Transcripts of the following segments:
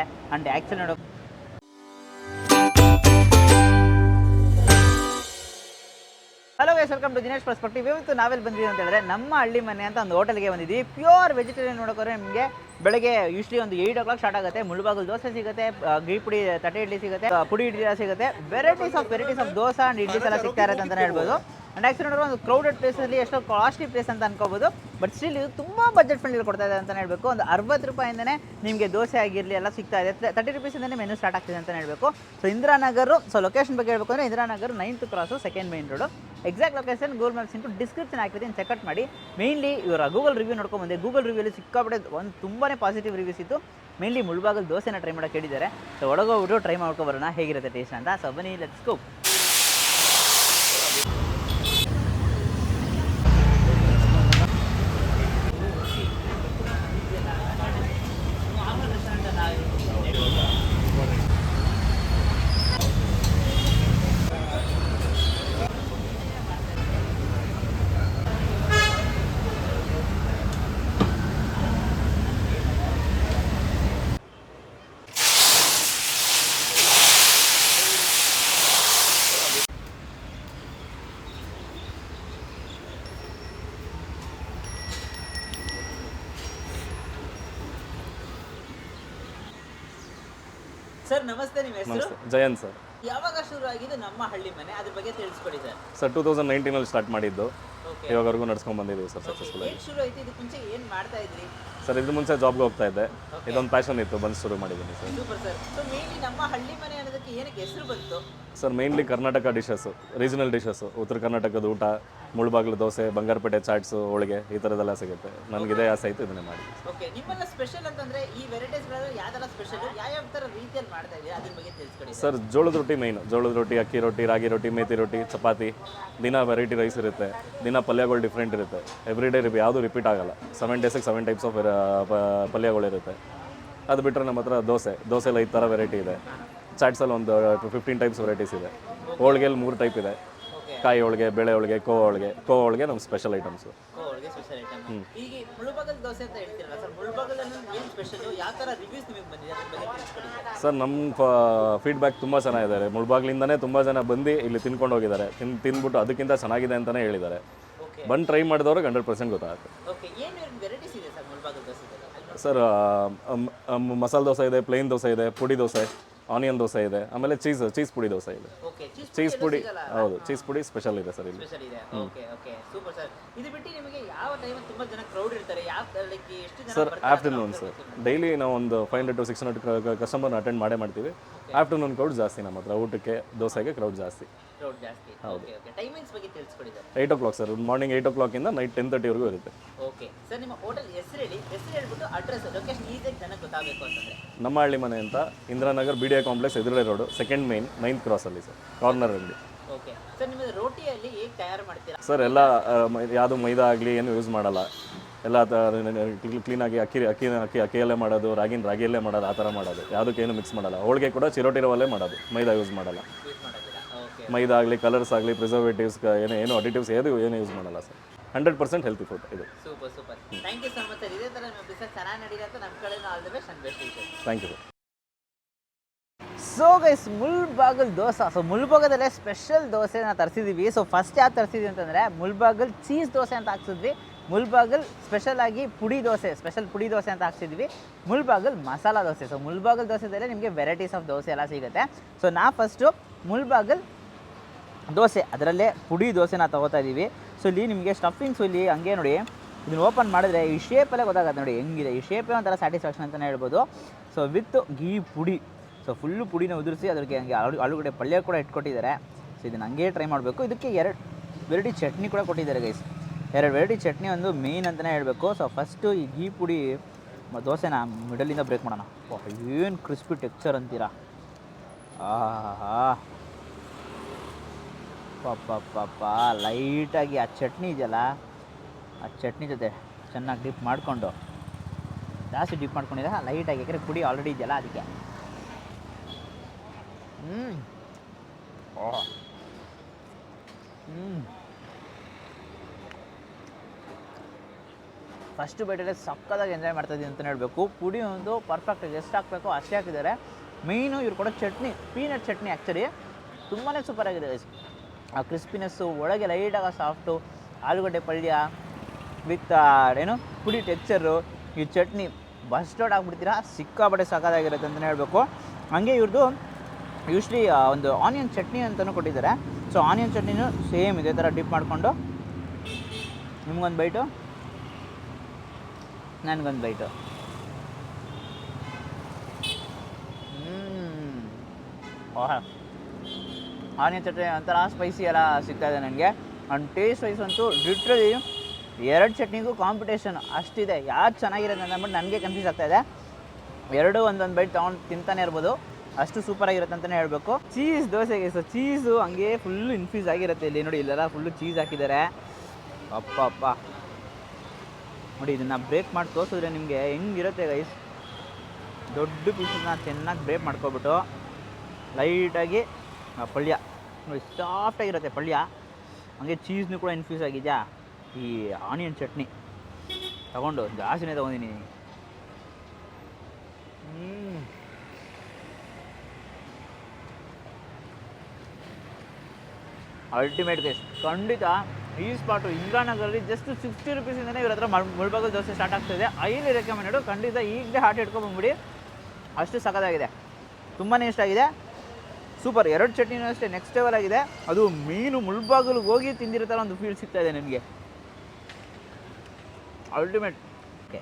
And actually ನೋಡೋ hello guys, welcome to Dinesh perspective. ಇವತ್ತು ನಾವೆಲ್ಲಿ ಬಂದಿದ್ದೀವಿ ಅಂತ ಹೇಳಿದ್ರೆ ನಮ್ಮ ಹಳ್ಳಿ ಮನೆ ಅಂತ ಒಂದು ಹೋಟೆಲ್ಗೆ ಬಂದಿದ್ದೀವಿ. ಪ್ಯೂರ್ ವೆಜಿಟೇರಿಯನ್ ನೋಡೋಕೆ ನಿಮಗೆ ಬೆಳಗ್ಗೆ ಯೂಶ್ವಲಿ ಒಂದು 8 o'clock ಸ್ಟಾರ್ಟ್ ಆಗುತ್ತೆ. ಮುಳುಬಾಗಿಲು ದೋಸೆ ಸಿಗುತ್ತೆ, ಘೀ ಪುಡಿ ತಟ್ಟೆ ಇಡ್ಲಿ ಸಿಗುತ್ತೆ, ಪುಡಿ ಇಡ್ಲಿ ಸಿಗುತ್ತೆ. ವೆರೈಟೀಸ್ ಆಫ್ ದೋಸೆ ಆ್ಯಂಡ್ ಇಡ್ಲಿಸ್ ಎಲ್ಲ ಸಿಗ್ತಾ ಇರುತ್ತೆ ಅಂತಲೇ ಹೇಳ್ಬೋದು. ಆ್ಯಂಡ್ ಆ್ಯಕ್ಚುಲಿ ನೋಡೋ ಒಂದು ಕ್ರೌಡೆಡ್ ಪ್ಲೇಸಲ್ಲಿ ಎಷ್ಟೋ ಕಾಸ್ಟ್ಲಿ ಪ್ಲೇಸ್ ಅಂತ ಅನ್ಕೋಬೋದು, ಬಟ್ ಸ್ಟಿಲ್ ಇದು ತುಂಬ ಬಜೆಟ್ ಫ್ರೆಂಡ್ಲಿ ಕೊಡ್ತಾ ಇದೆ ಅಂತಲೇ ಹೇಳಬೇಕು. ಒಂದು 60 ರೂಪಾಯಿಂದನೇ ನಿಮಗೆ ದೋಸೆ ಆಗಿರಲಿ ಎಲ್ಲ ಸಿಗ್ತಾ ಇದೆ. 30 ರೂಪೀಸಿಂದನೇ ಮೆನು ಸ್ಟಾರ್ಟ್ ಆಗ್ತಿದೆ ಅಂತಲೇ ಹೇಳಬೇಕು. ಸೊ ಇಂದಿರಾನಗರ್, ಸೊ ಲೊಕೇಶನ್ ಬಗ್ಗೆ ಹೇಳಬೇಕು ಅಂದರೆ Indiranagar 9th cross 2nd main road. Exact location Google maps into description ಹಾಕಿರ್ತೀನಿ, ಚೆಕ್ಔಟ್ ಮಾಡಿ. ಮೇನ್ಲಿ ಇವರ ಗೂಗಲ್ ರಿವ್ಯೂ ನೋಡ್ಕೊಂಡು ಬಂದೆ. ಗೂಗಲ್ ರಿವ್ಯೂಲಿ ಸಿಕ್ಕಾಪಟ್ಟೆ ಒಂದು ತುಂಬಾ ಪಾಸಿಟಿವ್ ರಿವ್ಯೂಸ್ ಇತ್ತು. ಮೇನ್ಲಿ ಮುಳುಬಾಗಿಲು ದೋಸೆನ ಟ್ರೈ ಮಾಡೋಕೆ ಹೇಳಿದ್ದಾರೆ. ಸೊ ಒಳಗೋಗ್ಬಿಟ್ಟು ಟ್ರೈ ಮಾಡ್ಕೊಬರೋಣ ಹೇಗಿರುತ್ತೆ ಟೇಸ್ಟ್ ಅಂತ. ಸೊ ಬನ್ನಿ, ಲೆಟ್ಸ್ ಗೋ. ಸರ್ ನಮಸ್ತೆ, ನಿಮ್ಮ ಹೆಸರು? ಜಯಂತ್ ಸರ್. ಯಾವಾಗ ಶುರು ಆಗಿದ್ದು ನಮ್ಮ ಹಳ್ಳಿ ಮನೆ, ಅದ್ರ ಬಗ್ಗೆ ತಿಳಿಸ್ಕೊಡಿ ಸರ್. ಸರ್ 2019 ಸ್ಟಾರ್ಟ್ ಮಾಡಿದ್ದು, ಇವಾಗವರೆಗೂ ನಡ್ಸ್ಕೊಂಡು ಬಂದಿದ್ದೀವಿ ಸರ್ ಸಕ್ಸಸ್ಫುಲ್ ಆಗಿ. ಏನು ಶುರು ಆಯ್ತು? ಇದಕ್ಕೆ ಮುಂಚೆ ಏನು ಮಾಡ್ತಾ ಇದ್ರಿ ಸರ್? ಇದ್ರ ಮುಂಚೆ ಜಾಬ್ಗೆ ಹೋಗ್ತಾ ಇದ್ದೆ, ಇದೊಂದು ಪ್ಯಾಷನ್ ಇತ್ತು, ಬಂದು ಶುರು ಮಾಡಿದ್ದೀನಿ sir. Super sir. So mainly ನಮ್ಮ ಹಳ್ಳಿ ಮನೆ ಅನ್ನೋದಕ್ಕೆ ಏನಕ್ಕೆ ಹೆಸರು ಬಂತು sir? Mainly Karnataka dishes, regional dishes, ಉತ್ತರ ಕರ್ನಾಟಕದ ಊಟ, ಮುಳುಬಾಗಿಲು ದೋಸೆ, ಬಂಗಾರಪೇಟೆ ಚಾಟ್ಸು, ಹೋಳಿಗೆ ಈ ಥರದ್ದೆಲ್ಲ ಸಿಗುತ್ತೆ. ನನಗೆ ಇದೇ ಆಸೆ ಆಯಿತು, ಇದನ್ನೇ ಮಾಡಿ. ಓಕೆ, ನಿಮ್ಮೆಲ್ಲ ಸ್ಪೆಷಲ್ ಅಂತಂದ್ರೆ ಈ ವೆರೈಟೀಸ್ಗಳಲ್ಲಿ ಯಾವ್ದೆಲ್ಲ ಸ್ಪೆಷಲ್, ಯಾವ ಥರ ರೀತಿಯಲ್ಲಿ ಮಾಡ್ತಾ ಇದ್ದೀರಾ ಅದ್ರ ಬಗ್ಗೆ ತಿಳಿಸ್ಕೊಡಿ ಸರ್. ಜೋಳದ ರೊಟ್ಟಿ ಮೈನು, ಜೋಳದ ರೊಟ್ಟಿ, ಅಕ್ಕಿ ರೊಟ್ಟಿ, ರಾಗಿ ರೊಟ್ಟಿ, ಮೇಥಿ ರೊಟ್ಟಿ, ಚಪಾತಿ, ದಿನ ವೆರೈಟಿ ರೈಸ್ ಇರುತ್ತೆ, ದಿನ ಪಲ್ಯಗಳು ಡಿಫ್ರೆಂಟ್ ಇರುತ್ತೆ. ಎವ್ರಿ ಡೇ ಯಾವುದು ರಿಪೀಟ್ ಆಗಲ್ಲ. 7 ಡೇಸಿಗೆ 7 ಟೈಪ್ಸ್ ಆಫ್ ಪಲ್ಯಗಳಿರುತ್ತೆ. ಅದು ಬಿಟ್ಟರೆ ನಮ್ಮ ಹತ್ರ ದೋಸೆಲ್ಲ ಈ ಥರ ವೆರೈಟಿ ಇದೆ. ಚಾಟ್ಸಲ್ಲಿ ಒಂದು 15 ಟೈಪ್ಸ್ ವೆರೈಟೀಸ್ ಇದೆ. ಹೋಳಿಗೆಯಲ್ಲಿ 3 ಟೈಪ್ ಇದೆ: ಕಾಯಿ ಹೋಳಿಗೆ, ಬೇಳೆ ಹೋಳಿಗೆ, ಕೋ ಹೋಳಿಗೆ ನಮ್ಮ ಸ್ಪೆಷಲ್ ಐಟಮ್ಸು. Special item. ಈಗ ಮುಳುಬಾಗಿಲು ದೋಸೆ ಅಂತ ಹೇಳ್ತೀರಲ್ಲ ಸರ್, ಮುಳುಬಾಗಿಲಲ್ಲಿ ಏನು ಸ್ಪೆಷಲ್, ಯಾವ ಥರ ರಿವ್ಯೂಸ್ ನಿಮಗೆ ಬಂದಿದೆ ಅದ್ರ ಬಗ್ಗೆ ತಿಳಿಸ್ಕೊಡಿ ಸರ್. ನಮ್ಮ ಫೀಡ್ಬ್ಯಾಕ್ ತುಂಬ ಚೆನ್ನಾಗಿದ್ದಾರೆ. ಮುಳುಬಾಗಿಲಿಂದನೇ ತುಂಬ ಜನ ಬಂದು ಇಲ್ಲಿ ತಿನ್ಕೊಂಡು ಹೋಗಿದ್ದಾರೆ. ತಿಂದ್ಬಿಟ್ಟು ಅದಕ್ಕಿಂತ ಚೆನ್ನಾಗಿದೆ ಅಂತಲೇ ಹೇಳಿದ್ದಾರೆ. ಬಂದು ಟ್ರೈ ಮಾಡಿದವ್ರಿಗೆ 100% ಗೊತ್ತಾಗುತ್ತೆ. ಓಕೆ, ಏನು ವೆರೈಟೀಸ್ ಇದೆ ಸರ್ ಮುಳುಬಾಗಿಲು ದೋಸೆ? ಸರ್ ಮಸಾಲೆ ದೋಸೆ ಇದೆ, ಪ್ಲೇನ್ ದೋಸೆ ಇದೆ, ಪುಡಿ ದೋಸೆ, ಆನಿಯನ್ ದೋಸೆ ಇದೆ, ಆಮೇಲೆ ಚೀಸ್ ಪುಡಿ ದೋಸೆ ಇದೆ. ಚೀಸ್ ಪುಡಿ, ಹೌದು, ಚೀಸ್ ಪುಡಿ ಸ್ಪೆಷಲ್ ಇದೆ ಸರ್ ಇಲ್ಲಿ. Okay okay, super sir. ಇದು ಬಿಟ್ಟು ನಿಮಗೆ ಯಾವ ಟೈಮಲ್ಲಿ ತುಂಬ ಜನ ಕ್ರೌಡ್ ಇರ್ತಾರೆ, ಯಾವ ಲೈಕ್ ಎಷ್ಟು ಜನ ಸರ್? Afternoon sir. ಡೈಲಿ ನಾವು ಒಂದು 500 to 600 ಕಸ್ಟಮರ್ನ ಅಟೆಂಡ್ ಮಾಡ್ತೀವಿ. ಆಫ್ಟರ್ನೂನ್ ಕ್ರೌಡ್ ಜಾಸ್ತಿ ನಮ್ಮ ಹತ್ರ. ಊಟಕ್ಕೆ, ದೋಸೆಗೆ ಕ್ರೌಡ್ ಜಾಸ್ತಿ. ಹೌದು. ಟೈಮಿಂಗ್ಸ್ ಬಗ್ಗೆ ತಿಳಿಸ್ಕೊಡಿ sir. 8 o'clock sir. Morning 8 o'clock ಇಂದ ನೈಟ್ 10:30ವರೆಗೂ ಇರುತ್ತೆ. ಓಕೆ ಸರ್, ನಿಮ್ಮ ಹೋಟೆಲ್ ಹೆಸರು ಹೇಳ್ಬಿಟ್ಟು ಅಡ್ರೆಸ್, ಲೊಕೇಶನ್ ಈಸಿಯಾಗಿ ಜನಕ್ಕೆ ಗೊತ್ತಾಗಬೇಕು ಅಂತಂದರೆ. ನಮ್ಮ ಹಳ್ಳಿ ಮನೆ ಅಂತ, ಇಂದಿರಾನಗರ್ BDI ಕಾಂಪ್ಲೆಕ್ಸ್ ಎದುರುಗಡೆ ರೋಡು, 2nd ಮೇನ್ 9th ಕ್ರಾಸಲ್ಲಿ ಸರ್, ಕಾರ್ನರ್ ಅಲ್ಲಿ. ಓಕೆ ಸರ್, ನಿಮ್ಮದು ರೋಟಿಯಲ್ಲಿ ಹೇಗೆ ತಯಾರು ಮಾಡ್ತೀರಾ ಸರ್? ಎಲ್ಲ ಯಾವುದು ಮೈದಾ ಆಗಲಿ ಏನು ಯೂಸ್ ಮಾಡಲ್ಲ. ಎಲ್ಲ ಕ್ಲೀನಾಗಿ ಅಕ್ಕಿಯಲ್ಲೇ ಮಾಡೋದು, ರಾಗಿಯಲ್ಲೇ ಮಾಡೋದು, ಆ ಥರ ಮಾಡೋದು. ಯಾವುದಕ್ಕೆ ಏನು ಮಿಕ್ಸ್ ಮಾಡಲ್ಲ. ಹೋಳಿಗೆ ಕೂಡ ಚಿರೋಟಿ ರವಲ್ಲೇ ಮಾಡೋದು, ಮೈದಾ ಯೂಸ್ ಮಾಡಲ್ಲ. ಮೈದಾ ಆಗಲಿ, ಕಲರ್ಸ್ ಆಗಲಿ, ಪ್ರಿಸರ್ವೇಟಿವ್ಸ್, ಏನು ಅಡಿಟಿವ್ಸ್ ಏನು ಯೂಸ್ ಮಾಡಲ್ಲ ಸರ್. 100% ಹೆಲ್ತಿ ಫುಡ್ ಇದು. Super super. Thank you so much sir. ಇದೇ ಥರ ನಿಮ್ಮ ಬಿಸ್ನೆಸ್ ಚೆನ್ನಾಗಿ ನಡೀಲಿ ಅಂತ ನಮ್ಮ ಕಡೆಯಿಂದ all the best and best wishes. Thank you sir. So guys, Mulbagal dosa. So ಮುಳುಬಾಗದಲ್ಲೇ ಸ್ಪೆಷಲ್ ದೋಸೆನ ತರಿಸಿದ್ದೀವಿ. ಸೊ ಫಸ್ಟ್ ಯಾವ್ದು ತರಿಸಿದ್ವಿ ಅಂತಂದರೆ ಮುಳುಬಾಗಿಲು ಚೀಸ್ ದೋಸೆ ಅಂತ ಹಾಕ್ಸಿದ್ವಿ. ಮುಳುಬಾಗಿಲು ಸ್ಪೆಷಲ್ ಆಗಿ ಪುಡಿ ದೋಸೆ, ಸ್ಪೆಷಲ್ ಪುಡಿ ದೋಸೆ ಅಂತ ಹಾಕ್ಸಿದ್ವಿ. ಮುಳುಬಾಗಿಲು ಮಸಾಲ ದೋಸೆ. ಸೊ ಮುಳುಬಾಗಿಲು ದೋಸೆದಲ್ಲೇ ನಿಮಗೆ ವೆರೈಟೀಸ್ ಆಫ್ ದೋಸೆ ಎಲ್ಲ ಸಿಗುತ್ತೆ. ಸೊ ನಾ ಫಸ್ಟು ಮುಳುಬಾಗಿಲು ದೋಸೆ, ಅದರಲ್ಲೇ ಪುಡಿ ದೋಸೆನ ತೊಗೋತಾ ಇದ್ದೀವಿ. ಸೊ ಇಲ್ಲಿ ನಿಮಗೆ ಸ್ಟಫಿಂಗ್ಸು ಇಲ್ಲಿ ಹಂಗೆ ನೋಡಿ, ಇದನ್ನು ಓಪನ್ ಮಾಡಿದ್ರೆ ಈ ಶೇಪಲ್ಲೇ ಗೊತ್ತಾಗುತ್ತೆ ನೋಡಿ ಹೆಂಗಿದೆ. ಈ ಶೇಪೇ ಒಂಥರ ಸ್ಯಾಟಿಸ್ಫ್ಯಾಕ್ಷನ್ ಅಂತಲೇ ಹೇಳ್ಬೋದು. ಸೊ ವಿತ್ ಘೀ ಪುಡಿ, ಸೊ ಫುಲ್ಲು ಪುಡಿನ ಉದುರಿಸಿ ಅದಕ್ಕೆ ಹಂಗೆ ಆಲೂಗಡ್ಡೆ ಪಲ್ಯ ಕೂಡ ಇಟ್ಕೊಟ್ಟಿದ್ದಾರೆ. ಸೊ ಇದನ್ನು ಹಂಗೆ ಟ್ರೈ ಮಾಡಬೇಕು. ಇದಕ್ಕೆ 2 ವೆರೈಟಿ ಚಟ್ನಿ ಕೂಡ ಕೊಟ್ಟಿದ್ದಾರೆ ಗೈಸ್. 2 ವೆರೈಟಿ ಚಟ್ನಿ ಒಂದು ಮೇಯ್ನ್ ಅಂತಲೇ ಹೇಳಬೇಕು. ಸೊ ಫಸ್ಟು ಈ ಘೀ ಪುಡಿ ದೋಸೆನ ಮಿಡಲಿಂದ ಬ್ರೇಕ್ ಮಾಡೋಣ. ಏನು ಕ್ರಿಸ್ಪಿ ಟೆಕ್ಸ್ಚರ್ ಅಂತೀರಾ! ಆಹಾ, ಪಾಪ ಲೈಟಾಗಿ ಆ ಚಟ್ನಿ ಇದೆಯಲ್ಲ, ಆ ಚಟ್ನಿ ಜೊತೆ ಚೆನ್ನಾಗಿ ಡಿಪ್ ಮಾಡಿಕೊಂಡು, ಜಾಸ್ತಿ ಡಿಪ್ ಮಾಡ್ಕೊಂಡಿಲ್ಲ, ಲೈಟಾಗಿ, ಯಾಕಂದರೆ ಪುಡಿ ಆಲ್ರೆಡಿ ಇದೆಯಲ್ಲ ಅದಕ್ಕೆ. ಫಸ್ಟ್ ಬೈಟಲ್ಲೇ ಸಕ್ಕತ್ತಾಗಿ ಎಂಜಾಯ್ ಮಾಡ್ತಾಯಿದ್ದೀನಿ ಅಂತಲೇ ಹೇಳಬೇಕು. ಪುಡಿ ಒಂದು ಪರ್ಫೆಕ್ಟಾಗಿ ಎಷ್ಟು ಹಾಕಬೇಕು ಅಷ್ಟೇ ಹಾಕಿದ್ದಾರೆ. ಮೇಯ್ನು ಇವ್ರು ಕೊಡೋ ಚಟ್ನಿ, ಪೀನಟ್ ಚಟ್ನಿ ಆ್ಯಕ್ಚುಲಿ ತುಂಬಾ ಸೂಪರಾಗಿದೆ ಗೈಸ್. ಆ ಕ್ರಿಸ್ಪಿನೆಸ್ಸು, ಒಳಗೆ ಲೈಟಾಗಿ ಸಾಫ್ಟು, ಆಲೂಗಡ್ಡೆ ಪಲ್ಯ ವಿತ್ ಏನು ಪುಡಿ ಟೆಕ್ಸ್ಚರು, ಈ ಚಟ್ನಿ ಬಸ್ಟೋಡ್ ಆಗಿಬಿಡ್ತೀರಾ, ಸಿಕ್ಕಾಬಟ್ಟೆ ಸಕ್ಕತ್ತಾಗಿರುತ್ತೆ ಅಂತಲೇ ಹೇಳಬೇಕು. ಹಾಗೆ ಇವ್ರದ್ದು ಯೂಶ್ವಲಿ ಒಂದು ಆನಿಯನ್ ಚಟ್ನಿ ಅಂತಲೂ ಕೊಟ್ಟಿದ್ದಾರೆ. ಸೊ ಆನಿಯನ್ ಚಟ್ನಿನೂ ಸೇಮ್ ಇದೇ ಥರ ಡಿಪ್ ಮಾಡಿಕೊಂಡು ನಿಮ್ಗೊಂದು ಬೈಟು, ನನಗೊಂದು ಬೈಟು. ಆನಿಯನ್ ಚಟ್ನಿ ಒಂಥರ ಸ್ಪೈಸಿ ಎಲ್ಲ ಸಿಗ್ತಾಯಿದೆ ನನಗೆ. ಆ್ಯಂಡ್ ಟೇಸ್ಟ್ ವೈಸ್ ಅಂತೂ ಲಿಟ್ರಲಿ ಎರಡು ಚಟ್ನಿಗೂ ಕಾಂಪಿಟೇಷನ್ ಅಷ್ಟಿದೆ. ಯಾವ್ದು ಚೆನ್ನಾಗಿರೋದು ಅಂದ್ಬಿಟ್ಟು ನನಗೆ ಕನ್ಫ್ಯೂಸ್ ಆಗ್ತಾಯಿದೆ. ಎರಡೂ ಒಂದೊಂದು ಬೈಟ್ ತೊಗೊಂಡು ತಿಂತಾನೆ ಇರ್ಬೋದು, ಅಷ್ಟು ಸೂಪರಾಗಿರುತ್ತೆ ಅಂತಲೇ ಹೇಳಬೇಕು. ಚೀಸ್ ದೋಸೆಗೆ ಸೊ ಚೀಸು ಹಂಗೆ ಫುಲ್ಲು ಇನ್ಫ್ಯೂಸ್ ಆಗಿರುತ್ತೆ. ಇಲ್ಲಿ ನೋಡಿ, ಇಲ್ಲೆಲ್ಲ ಫುಲ್ಲು ಚೀಸ್ ಹಾಕಿದ್ದಾರೆ. ಅಪ್ಪ ನೋಡಿ, ಇದನ್ನು ಬ್ರೇಕ್ ಮಾಡಿ ತೋರಿಸಿದ್ರೆ ನಿಮಗೆ ಹೆಂಗಿರುತ್ತೆ ಗೈಸ್. ದೊಡ್ಡ ಪೀಸನ್ನ ಚೆನ್ನಾಗಿ ಬ್ರೇಕ್ ಮಾಡ್ಕೊಬಿಟ್ಟು ಲೈಟಾಗಿ ಪಲ್ಯ ನೋಡಿ, ಸಾಫ್ಟಾಗಿರುತ್ತೆ ಪಲ್ಯ. ಹಾಗೆ ಚೀಸ್ನೂ ಕೂಡ ಇನ್ಫ್ಯೂಸ್ ಆಗಿದೆಯಾ. ಈ ಆನಿಯನ್ ಚಟ್ನಿ ತಗೊಂಡು ಜಾಸ್ತಿನೇ ತೊಗೊಂಡಿನಿ. Ultimate guys. ಖಂಡಿತ ಈ ಸ್ಪಾಟು ಇಂದ್ರಾನಗರಲ್ಲಿ ಜಸ್ಟ್ 60 ರುಪೀಸಿಂದನೇ ಇವ್ರ ಹತ್ರ ಮುಳ್ಬಾಗಿಲು ದೋಸೆ ಸ್ಟಾರ್ಟ್ ಆಗ್ತಾಯಿದೆ. ಐಲಿ ರೆಕಮೆಂಡೆಡು. ಖಂಡಿತ ಈಗಲೇ ಹಾರ್ಟ್ ಇಟ್ಕೊಂಡ್ಬಂದ್ಬಿಡಿ, ಅಷ್ಟು ಸಖತ್ತಾಗಿದೆ. ತುಂಬಾ ಇಷ್ಟ ಆಗಿದೆ. ಸೂಪರ್. ಎರಡು ಚಟ್ನಿನೂ ಅಷ್ಟೇ ನೆಕ್ಸ್ಟ್ ಲೆವೆಲ್ ಆಗಿದೆ. ಅದು ಮೀನು ಮುಳ್ಬಾಗಿಲಿಗೆ ಹೋಗಿ ತಿಂದಿರೋ ಥರ ಒಂದು ಫೀಲ್ ಸಿಗ್ತಾ ಇದೆ ನನಗೆ. ಅಲ್ಟಿಮೇಟ್. ಓಕೆ,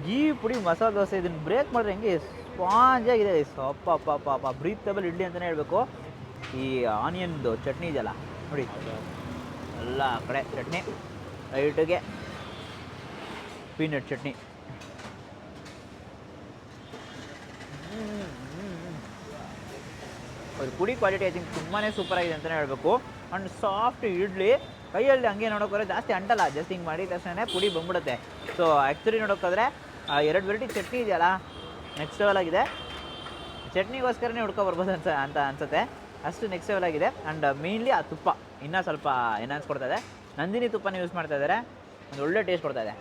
ಗೀ ಪುಡಿ ಮಸಾಲೆ ದೋಸೆ ಇದನ್ನು ಬ್ರೇಕ್ ಮಾಡಿದ್ರೆ ಹೆಂಗೆ ಸ್ಪಾಂಜ್ ಆಗಿದೆ. ಪಾಪ ಬ್ರೀತಬಲ್ ಇಡ್ಲಿ ಅಂತಲೇ ಹೇಳಬೇಕು. ಈ ಆನಿಯನ್ದು ಚಟ್ನಿ ಇದೆಯಲ್ಲ ನೋಡಿ, ಎಲ್ಲ ಕಡೆ ಚಟ್ನಿ, ಲೈಟಿಗೆ ಪೀನಟ್ ಚಟ್ನಿ. ಅದು ಪುಡಿ ಕ್ವಾಲಿಟಿ ಐ ಥಿಂಕ್ ತುಂಬಾ ಸೂಪರಾಗಿದೆ ಅಂತಲೇ ಹೇಳಬೇಕು. ಆ್ಯಂಡ್ ಸಾಫ್ಟ್ ಇಡ್ಲಿ ಕೈಯಲ್ಲಿ ಹಂಗೆ ನೋಡೋಕ್ಕೋದ್ರೆ ಜಾಸ್ತಿ ಅಂಟಲ್ಲ, ಜಸ್ಟ್ ಹಿಂಗೆ ಮಾಡಿದ ತಕ್ಷಣ ಪುಡಿ ಬಂದ್ಬಿಡುತ್ತೆ. ಸೊ ಆ್ಯಕ್ಚುಲಿ ನೋಡೋಕ್ಕೋದ್ರೆ ಎರಡು ವೆರೈಟಿ ಚಟ್ನಿ ಇದೆಯಲ್ಲ ನೆಕ್ಸ್ಟ್ ಲೆವೆಲ್ ಆಗಿದೆ. ಚಟ್ನಿಗೋಸ್ಕರನೇ ಹುಡ್ಕೊಬರ್ಬೋದು ಅಂತ ಅನ್ಸುತ್ತೆ, ಅಷ್ಟು ನೆಕ್ಸ್ಟ್ ಲೆವೆಲ್ ಆಗಿದೆ. ಆ್ಯಂಡ್ ಮೇಯ್ನ್ಲಿ ಆ ತುಪ್ಪ ಇನ್ನೂ ಸ್ವಲ್ಪ ಎನ್ಹಾನ್ಸ್ ಕೊಡ್ತಾಯಿದೆ. ನಂದಿನಿ ತುಪ್ಪನ ಯೂಸ್ ಮಾಡ್ತಾಯಿದ್ದಾರೆ, ಒಂದು ಒಳ್ಳೆ ಟೇಸ್ಟ್ ಕೊಡ್ತಾಯಿದೆ.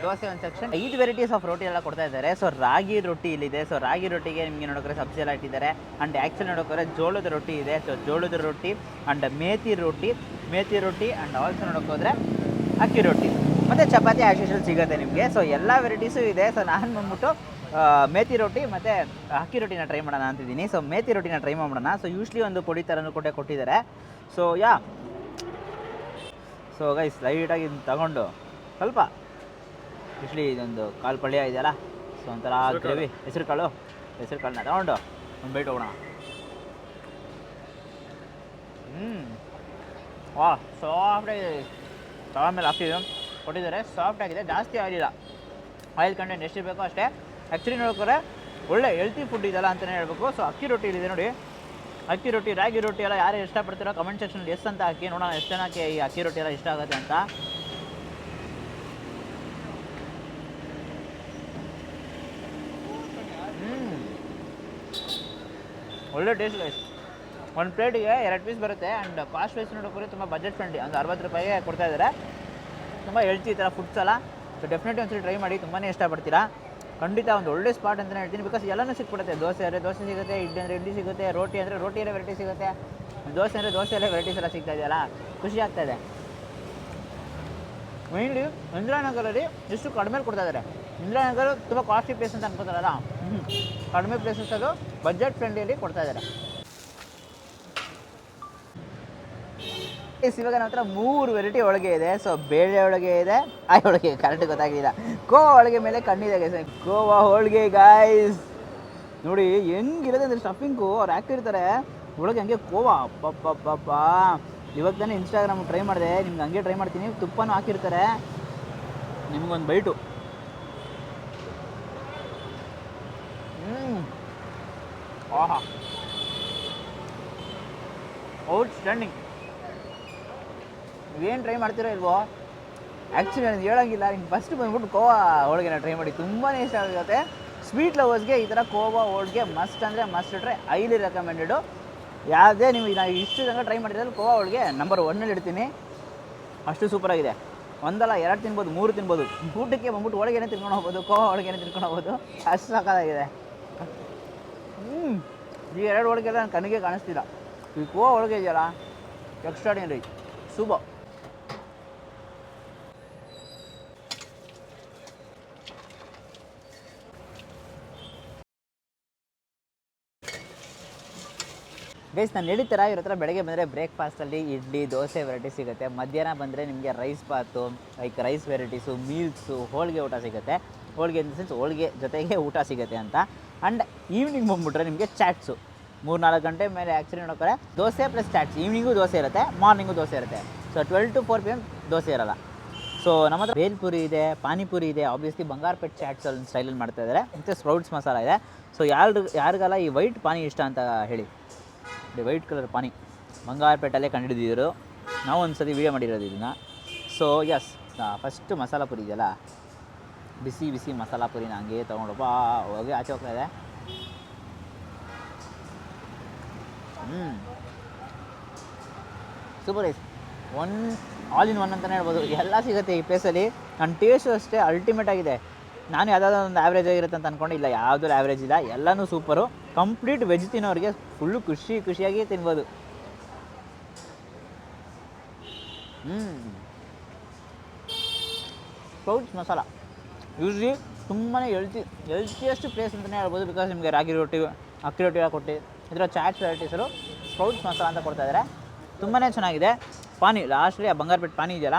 ದೋಸೆ ಒಂದು ಸೆಕ್ಷನ್ 5 ವೆರೈಟೀಸ್ ಆಫ್ ರೋಟಿ ಎಲ್ಲ ಕೊಡ್ತಾ ಇದ್ದಾರೆ. ಸೊ ರಾಗಿ ರೊಟ್ಟಿ ಇಲ್ಲಿದೆ. ಸೊ ರಾಗಿ ರೊಟ್ಟಿಗೆ ನಿಮಗೆ ನೋಡೋಕ್ರೆ ಸಬ್ಸಿ ಎಲ್ಲ ಇಟ್ಟಿದ್ದಾರೆ. ಆ್ಯಂಡ್ ಆ್ಯಕ್ಚುಲಿ ನೋಡೋಕ್ರೆ ಜೋಳದ ರೊಟ್ಟಿ ಇದೆ. ಸೊ ಜೋಳದ ರೊಟ್ಟಿ ಆ್ಯಂಡ್ ಮೇಥಿ ರೊಟ್ಟಿ ಆ್ಯಂಡ್ ಆಲ್ಸೋ ನೋಡೋಕ್ಕೋದ್ರೆ ಅಕ್ಕಿ ರೊಟ್ಟಿ ಮತ್ತು ಚಪಾತಿ ಆ್ಯಸ್ ಯೂಶುವಲ್ ಸಿಗುತ್ತೆ ನಿಮಗೆ. ಸೊ ಎಲ್ಲ ವೆರೈಟೀಸು ಇದೆ. ಸೊ ನಾನು ಬಂದ್ಬಿಟ್ಟು ಮೇಥಿ ರೊಟ್ಟಿ ಮತ್ತು ಅಕ್ಕಿ ರೊಟ್ಟಿನ ಟ್ರೈ ಮಾಡೋಣ ಅಂತಿದ್ದೀನಿ. ಸೊ ಮೇಥಿ ರೊಟ್ಟಿನ ಟ್ರೈ ಮಾಡೋಣ. ಸೊ ಯೂಶ್ವಲಿ ಒಂದು ಪುಡಿ ಥರನೂ ಕೊಟ್ಟಿದ್ದಾರೆ. ಸೊ ಸೊ ಗೈಸ್ ಲೈಟಾಗಿ ತಗೊಂಡು ಸ್ವಲ್ಪ ಯೂಶ್ವಲಿ ಇದೊಂದು ಕಾಳು ಪಲ್ಯ ಇದೆಯಲ್ಲ, ಸೊ ಒಂಥರ ಗ್ರೇವಿ, ಹೆಸರು ಕಾಳನ್ನ ತಗೊಂಡು ಒಂದು ಬೈಟ್ ಹೋಗೋಣ. ಸಾಫ್ಟಾಗಿದೆ. ತವ ಮೇಲೆ ಹಾಕ್ತಿದ್ದು ಕೊಟ್ಟಿದ್ದಾರೆ, ಸಾಫ್ಟಾಗಿದೆ, ಜಾಸ್ತಿ ಆಗಿಲ್ಲ. ಆಯಿಲ್ ಕಂಟೆಂಟ್ ಎಷ್ಟು ಬೇಕೋ ಅಷ್ಟೇ. ಆ್ಯಕ್ಚುಲಿ ನೋಡ್ಕೊಂಡ್ರೆ ಒಳ್ಳೆ ಹೆಲ್ತಿ ಫುಡ್ ಇದೆಲ್ಲ ಅಂತಲೇ ಹೇಳ್ಬೇಕು. ಸೊ ಅಕ್ಕಿ ರೊಟ್ಟಿ ಇಲ್ಲಿದೆ ನೋಡಿ, ಅಕ್ಕಿ ರೊಟ್ಟಿ ರಾಗಿ ರೊಟ್ಟಿ ಎಲ್ಲ ಯಾರು ಇಷ್ಟಪಡ್ತೀರೋ ಕಮೆಂಟ್ ಸೆಕ್ಷನಲ್ಲಿ ಎಸ್ ಅಂತ ಹಾಕಿ ನೋಡೋಣ ಎಷ್ಟು ಜನಕ್ಕೆ ಈ ಅಕ್ಕಿ ರೊಟ್ಟಿ ಎಲ್ಲ ಇಷ್ಟ ಆಗುತ್ತೆ ಅಂತ. ಒಳ್ಳೆ ಟೇಸ್ಟ್ ಗೈಸ್. ಒಂದು ಪ್ಲೇಟಿಗೆ 2 ಪೀಸ್ ಬರುತ್ತೆ. ಆ್ಯಂಡ್ ಕಾಸ್ಟ್ ವೈಸ್ ನೋಡೋಕೆ ತುಂಬ ಬಜೆಟ್ ಫ್ರೆಂಡ್ಲಿ, ಒಂದು 60 ರೂಪಾಯಿಗೆ ಕೊಡ್ತಾಯಿದ್ದಾರೆ. ತುಂಬ ಹೆಲ್ತಿ ಈ ಥರ ಫುಡ್ಸ್ ಅಲ್ಲ. ಸೊ ಡೆಫಿನೆಟ್ಲಿ ಒಂದ್ಸರಿ ಟ್ರೈ ಮಾಡಿ, ತುಂಬಾ ಇಷ್ಟಪಡ್ತೀರಾ. ಖಂಡಿತ ಒಂದು ಒಳ್ಳೆ ಸ್ಪಾಟ್ ಅಂತಲೇ ಹೇಳ್ತೀನಿ. ಬಿಕಾಸ್ ಎಲ್ಲನೂ ಸಿಕ್ಬಿಡುತ್ತೆ. ದೋಸೆ ಅಂದರೆ ದೋಸೆ ಸಿಗುತ್ತೆ, ಇಡ್ಲಿ ಅಂದರೆ ಇಡ್ಲಿ ಸಿಗುತ್ತೆ, ರೋಟಿ ಅಂದರೆ ರೋಟಿಯಲ್ಲೇ ವೆರೈಟಿ ಸಿಗುತ್ತೆ, ದೋಸೆ ಅಂದರೆ ದೋಸೆಯಲ್ಲೇ ವೆರೈಟೀಸ್ ಎಲ್ಲ ಸಿಗ್ತಾ ಇದೆಯಲ್ಲ, ಖುಷಿ ಆಗ್ತಾಯಿದೆ. ಮೇಯ್ನ್ಲಿ ಇಂದಿರಾನಗರಲ್ಲಿ ಎಷ್ಟು ಕಡಿಮೆ ಕೊಡ್ತಾಯಿದ್ದಾರೆ. ಇಂದಿರಾನಗರ ತುಂಬ ಕಾಸ್ಟ್ಲಿ ಪ್ಲೇಸ್ ಅಂತ ಅನ್ಕೋತಾರಲ್ಲ, ಕಡಿಮೆ ಪ್ಲೇಸಸ್ ಅದು ಬಜೆಟ್ ಫ್ರೆಂಡ್ಲಿಯಲ್ಲಿ ಕೊಡ್ತಾಯಿದ್ದಾರೆ. ಇವಾಗ ನನ್ನ ಹತ್ರ 3 ವೆರೈಟಿ ಹೋಳಿಗೆ ಇದೆ. ಸೊ ಬೇಳೆ ಹೋಳಿಗೆ ಇದೆ, ಆಯ್ ಹೋಳಿಗೆ ಕರೆಕ್ಟ್ ಗೊತ್ತಾಗಲಿಲ್ಲ, ಗೋವಾ ಹೋಳಿಗೆ ಮೇಲೆ ಕಣ್ಣಿದೆ ಗೈಸ್. ಗೋವಾ ಹೋಳಿಗೆ ಗಾಯ್ಸ್ ನೋಡಿ ಹೆಂಗಿರುತ್ತೆ ಅಂದರೆ ಸ್ಟಫಿಂಗು ಅವ್ರು ಹಾಕಿರ್ತಾರೆ ಒಳಗೆ ಹಂಗೆ ಕೋವಾ. ಅಪ್ಪಪ್ಪಪ್ಪ, ಇವಾಗ ತಾನೇ ಇನ್ಸ್ಟಾಗ್ರಾಮ್ ಟ್ರೈ ಮಾಡಿದೆ, ನಿಮ್ಗೆ ಹಂಗೆ ಟ್ರೈ ಮಾಡ್ತೀನಿ. ತುಪ್ಪನೂ ಹಾಕಿರ್ತಾರೆ, ನಿಮ್ಗೊಂದು ಬೈಟು. ಆಹಾ, ಔಟ್ ಸ್ಟ್ಯಾಂಡಿಂಗ್. ಏನು ಟ್ರೈ ಮಾಡ್ತೀರೋ ಇಲ್ವೋ, ಆ್ಯಕ್ಚುಲಿ ನಾನು ಹೇಳೋಂಗಿಲ್ಲ, ನಿಮ್ಗೆ ಫಸ್ಟ್ ಬಂದ್ಬಿಟ್ಟು ಕೋವಾ ಹೋಳಿಗೆನ ಟ್ರೈ ಮಾಡಿ, ತುಂಬಾ ಇಷ್ಟ ಆಗುತ್ತೆ. ಸ್ವೀಟ್ ಲವರ್ಸ್ಗೆ ಈ ಥರ ಕೋವಾ ಹೋಳಿಗೆ ಮಸ್ಟ್ ಅಂದರೆ ಮಸ್ಟ್ ಟ್ರೈ, ಹೈಲಿ ರೆಕಮೆಂಡೆಡು. ಯಾವುದೇ ನೀವು ನಾನು ಇಷ್ಟು ತನಕ ಟ್ರೈ ಮಾಡಿದ್ರೆ ಕೋವಾ ಹೋಳಿಗೆ ನಂಬರ್ 1 ಇಡ್ತೀನಿ. ಅಷ್ಟು ಸೂಪರಾಗಿದೆ. ಒಂದಲ್ಲ 2 ತಿನ್ಬೋದು, 3 ತಿನ್ಬೋದು. ಊಟಕ್ಕೆ ಬಂದ್ಬಿಟ್ಟು ಹೋಳಿಗೆನೇ ತಿನ್ಕೊಂಡು ಹೋಗ್ಬೋದು, ಕೋವಾ ಹೋಳಿಗೆನೇ ತಿನ್ಕೊಂಡು ಹೋಗ್ಬೋದು, ಅಷ್ಟು ಸಾಕಾಗಿದೆ. ಈ 2 ಹೋಳಿಗೆ ನನ್ನ ಕಣ್ಣಿಗೆ ಕಾಣಿಸ್ತಿಲ್ಲ. ಈ ಕೋವಾ ಹೋಳಿಗೆ ಇದೆಯಲ್ಲ, ಎಕ್ಸ್ಟ್ರಾಡಿನರಿ, ಸೂಪರ್. ಗೈಸ್, ನಾನು ಹೇಳಿರ್ತೀರ ಇವ್ರ ಹತ್ರ ಬೆಳಗ್ಗೆ ಬಂದರೆ ಬ್ರೇಕ್ಫಾಸ್ಟಲ್ಲಿ ಇಡ್ಲಿ ದೋಸೆ ವೆರೈಟಿ ಸಿಗುತ್ತೆ. ಮಧ್ಯಾಹ್ನ ಬಂದರೆ ನಿಮಗೆ ರೈಸ್ ಬಾತು, ಲೈಕ್ ರೈಸ್ ವೆರೈಟೀಸು, ಮೀಲ್ಸು, ಹೋಳಿಗೆ ಊಟ ಸಿಗುತ್ತೆ. ಹೋಳಿಗೆ ಇನ್ ದ ಸೆನ್ಸ್ ಹೋಳಿಗೆ ಜೊತೆಗೆ ಊಟ ಸಿಗುತ್ತೆ ಅಂತ. ಆ್ಯಂಡ್ ಈವ್ನಿಂಗ್ ಬಂದುಬಿಟ್ರೆ ನಿಮಗೆ ಚಾಟ್ಸು 3-4 ಗಂಟೆ ಮೇಲೆ ಆ್ಯಕ್ಚುಲಿ ನೋಡೋಕೆ ದೋಸೆ ಪ್ಲಸ್ ಚಾಟ್ಸ್. ಈವ್ನಿಂಗು ದೋಸೆ ಇರುತ್ತೆ, ಮಾರ್ನಿಂಗು ದೋಸೆ ಇರುತ್ತೆ. ಸೊ 12 to 4 PM ದೋಸೆ ಇರೋಲ್ಲ. ಸೊ ನಮ್ಮ ಹತ್ರ ಬೇಲ್ಪುರಿ ಇದೆ, ಪಾನಿಪುರಿ ಇದೆ, ಆಬ್ವಿಯಸ್ಲಿ ಬಂಗಾರಪೇಟ್ ಚಾಟ್ಸ್ ಅಲ್ಲಿ ಸ್ಟೈಲಲ್ಲಿ ಮಾಡ್ತಾ ಇದ್ದಾರೆ. ಮತ್ತು ಸ್ಪ್ರೌಟ್ಸ್ ಮಸಾಲ ಇದೆ. ಸೊ ಯಾರಿಗೆಲ್ಲ ಈ ವೈಟ್ ಪಾನಿ ಇಷ್ಟ ಅಂತ ಹೇಳಿ, ವೈಟ್ ಕಲರ್ ಪಾನಿ ಬಂಗಾರಪೇಟಲ್ಲೇ ಕಂಡುಹಿಡಿದಿದ್ರು. ನಾವು ಒಂದು ಸತಿ ವೀಡಿಯೋ ಮಾಡಿರೋದು ಇದನ್ನು. So yes, first masala puri ಇದೆಯಲ್ಲ, ಬಿಸಿ ಬಿಸಿ ಮಸಾಲ ಪುರಿನ ಹಂಗೆ ತೊಗೊಂಡಪ್ಪ ಹೋಗಿ ಆಚೆ ಹೋಗ್ತಾ ಇದೆ. Super ice, all in one ಅಂತಲೇ ಹೇಳ್ಬೋದು. ಎಲ್ಲ ಸಿಗುತ್ತೆ ಈ ಪ್ಲೇಸಲ್ಲಿ. ನನ್ನ ಟೇಸ್ಟು ಅಷ್ಟೇ ಅಲ್ಟಿಮೇಟ್ ಆಗಿದೆ. ನಾನು ಯಾವುದಾದ್ರೂ ಒಂದು ಆ್ಯಾವ್ರೇಜ್ ಆಗಿರುತ್ತೆ ಅಂತ ಅಂದ್ಕೊಂಡು, ಇಲ್ಲ, ಯಾವುದೂ ಆ್ಯಾವ್ರೇಜ್ ಇಲ್ಲ, ಎಲ್ಲನೂ ಸೂಪರು. ಕಂಪ್ಲೀಟ್ ವೆಜ್ ತಿನ್ನೋರಿಗೆ ಫುಲ್ಲು ಖುಷಿಯಾಗಿ ತಿನ್ಬೋದು. ಸ್ಪ್ರೌಟ್ಸ್ ಮಸಾಲ ಯೂಸ್ಲಿ ತುಂಬಾ ಹೆಲ್ತಿಯೆಸ್ಟ್ ಪ್ಲೇಸ್ ಅಂತಲೇ ಹೇಳ್ಬೋದು. ಬಿಕಾಸ್ ನಿಮಗೆ ರಾಗಿ ರೊಟ್ಟಿ, ಅಕ್ಕಿ ರೊಟ್ಟಿ ಎಲ್ಲ ಕೊಟ್ಟು ಇದರ ಚಾಟ್ಸ್ ವೆರೈಟೀಸರು ಸ್ಪ್ರೌಟ್ಸ್ ಮಸಾಲ ಅಂತ ಕೊಡ್ತಾಯಿದ್ದಾರೆ. ತುಂಬಾ ಚೆನ್ನಾಗಿದೆ. ಪಾನಿ ಲಾಸ್ಟ್ಲಿ ಆ ಬಂಗಾರಪೇಟ್ ಪಾನಿ ಇದೆಯಲ್ಲ,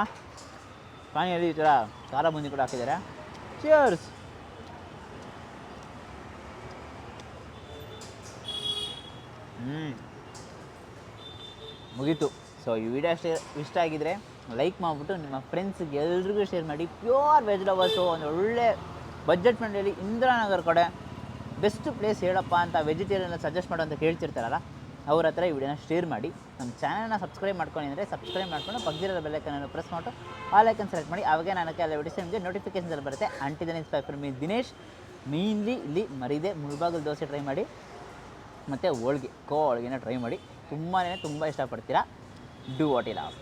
ಪಾನಿಯಲ್ಲಿ ಈ ಥರ ಖಾರ ಬೂಂದಿ ಕೂಡ ಹಾಕಿದ್ದಾರೆ. ಚಿಯರ್ಸ್. ಮುಗೀತು. ಸೊ ಈ ವಿಡಿಯೋ ಇಷ್ಟ ಆಗಿದ್ರೆ ಲೈಕ್ ಮಾಡಿಬಿಟ್ಟು ನಿಮ್ಮ ಫ್ರೆಂಡ್ಸಿಗೆ ಎಲ್ರಿಗೂ ಶೇರ್ ಮಾಡಿ. ಪ್ಯೂರ್ ವೆಜ್ ಲವರ್ಸು, ಒಂದು ಒಳ್ಳೆ ಬಜೆಟ್ ಫ್ರೆಂಡ್ಲಿ ಇಂದಿರಾನಗರ್ ಕಡೆ ಬೆಸ್ಟ್ ಪ್ಲೇಸ್ ಹೇಳಪ್ಪ ಅಂತ ವೆಜಿಟೇರಿಯನ್ ಸಜೆಸ್ಟ್ ಮಾಡೋ ಅಂತ ಕೇಳ್ತಿರ್ತಾರಲ್ಲ, ಅವ್ರ ಹತ್ರ ಈ ವಿಡಿಯೋನ ಶೇರ್ ಮಾಡಿ. ನಮ್ಮ ಚಾನಲ್ನ ಸಬ್ಸ್ಕ್ರೈಬ್ ಮಾಡ್ಕೊಂಡು ಅಂದರೆ ಸಬ್ಸ್ಕ್ರೈಬ್ ಮಾಡ್ಕೊಂಡು ಪಕ್ಕದಿರೋ ಬೆಲ್ ಐಕನ್ ಪ್ರೆಸ್ ಮಾಡಿಟ್ಟು ಆಲ್ ಐಕನ್ ಸೆಲೆಕ್ಟ್ ಮಾಡಿ. ಅವಾಗೆ ನಾನು ಎಲ್ಲ ವಿಡಿಯೋಸ್ ನಿಮಗೆ ನೋಟಿಫಿಕೇಶನ್ಸಲ್ಲಿ ಬರುತ್ತೆ. Until inspire for me Dinesh. Mainly ಇಲ್ಲಿ ಮರಿದೆ ಮುಳ್ಬಾಗಿಲು ದೋಸೆ ಟ್ರೈ ಮಾಡಿ, ಮತ್ತು ಹೋಳಿಗೆ ಕೋವಾ ಹೋಳಿಗೆನ ಟ್ರೈ ಮಾಡಿ. ತುಂಬ ಇಷ್ಟಪಡ್ತೀರಾ. Do what you love.